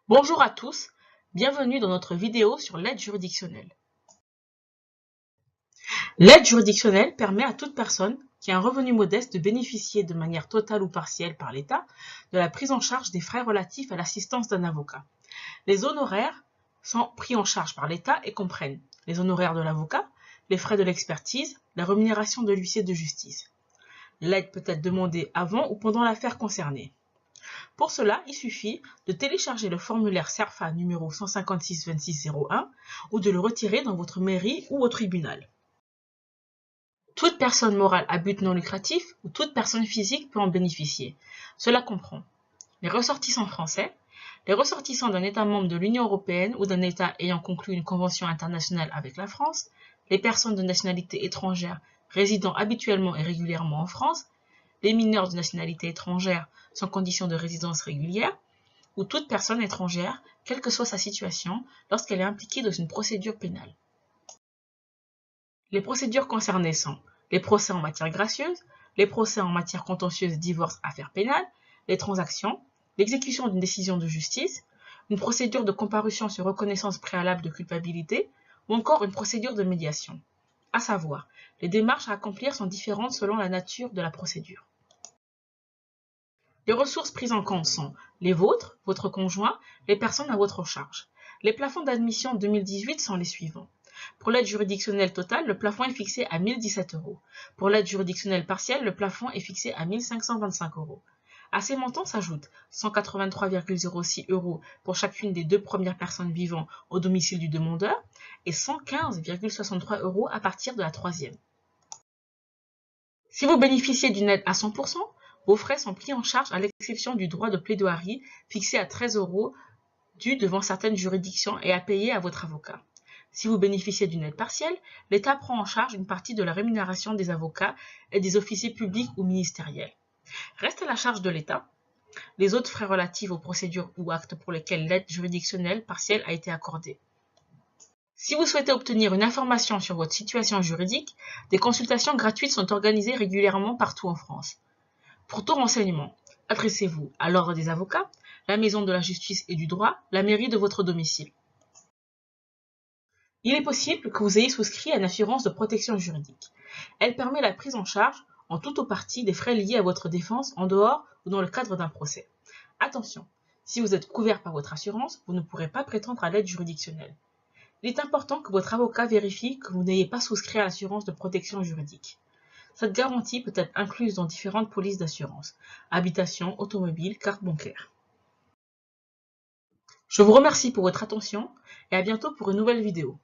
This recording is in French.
Bonjour à tous, bienvenue dans notre vidéo sur l'aide juridictionnelle. L'aide juridictionnelle permet à toute personne qui a un revenu modeste de bénéficier de manière totale ou partielle par l'État de la prise en charge des frais relatifs à l'assistance d'un avocat. Les honoraires sont pris en charge par l'État et comprennent les honoraires de l'avocat, les frais de l'expertise, la rémunération de l'huissier de justice. L'aide peut être demandée avant ou pendant l'affaire concernée. Pour cela, il suffit de télécharger le formulaire CERFA numéro 156-2601 ou de le retirer dans votre mairie ou au tribunal. Toute personne morale à but non lucratif ou toute personne physique peut en bénéficier. Cela comprend les ressortissants français, les ressortissants d'un État membre de l'Union européenne ou d'un État ayant conclu une convention internationale avec la France, les personnes de nationalité étrangère résidant habituellement et régulièrement en France, les mineurs de nationalité étrangère sans condition de résidence régulière, ou toute personne étrangère, quelle que soit sa situation, lorsqu'elle est impliquée dans une procédure pénale. Les procédures concernées sont les procès en matière gracieuse, les procès en matière contentieuse, divorce, affaires pénales, les transactions, l'exécution d'une décision de justice, une procédure de comparution sur reconnaissance préalable de culpabilité, ou encore une procédure de médiation. À savoir, les démarches à accomplir sont différentes selon la nature de la procédure. Les ressources prises en compte sont les vôtres, votre conjoint, les personnes à votre charge. Les plafonds d'admission 2018 sont les suivants. Pour l'aide juridictionnelle totale, le plafond est fixé à 1 017 €. Pour l'aide juridictionnelle partielle, le plafond est fixé à 1 525 €. À ces montants s'ajoutent 183,06 € pour chacune des 2 premières personnes vivant au domicile du demandeur et 115,63 € à partir de la troisième. Si vous bénéficiez d'une aide à 100%, vos frais sont pris en charge à l'exception du droit de plaidoirie fixé à 13 € dû devant certaines juridictions et à payer à votre avocat. Si vous bénéficiez d'une aide partielle, l'État prend en charge une partie de la rémunération des avocats et des officiers publics ou ministériels. Reste à la charge de l'État les autres frais relatifs aux procédures ou actes pour lesquels l'aide juridictionnelle partielle a été accordée. Si vous souhaitez obtenir une information sur votre situation juridique, des consultations gratuites sont organisées régulièrement partout en France. Pour tout renseignement, adressez-vous à l'Ordre des avocats, la Maison de la justice et du droit, la mairie de votre domicile. Il est possible que vous ayez souscrit à une assurance de protection juridique. Elle permet la prise en charge, en tout ou partie, des frais liés à votre défense en dehors ou dans le cadre d'un procès. Attention, si vous êtes couvert par votre assurance, vous ne pourrez pas prétendre à l'aide juridictionnelle. Il est important que votre avocat vérifie que vous n'ayez pas souscrit à l'assurance de protection juridique. Cette garantie peut être incluse dans différentes polices d'assurance, habitation, automobile, carte bancaire. Je vous remercie pour votre attention et à bientôt pour une nouvelle vidéo.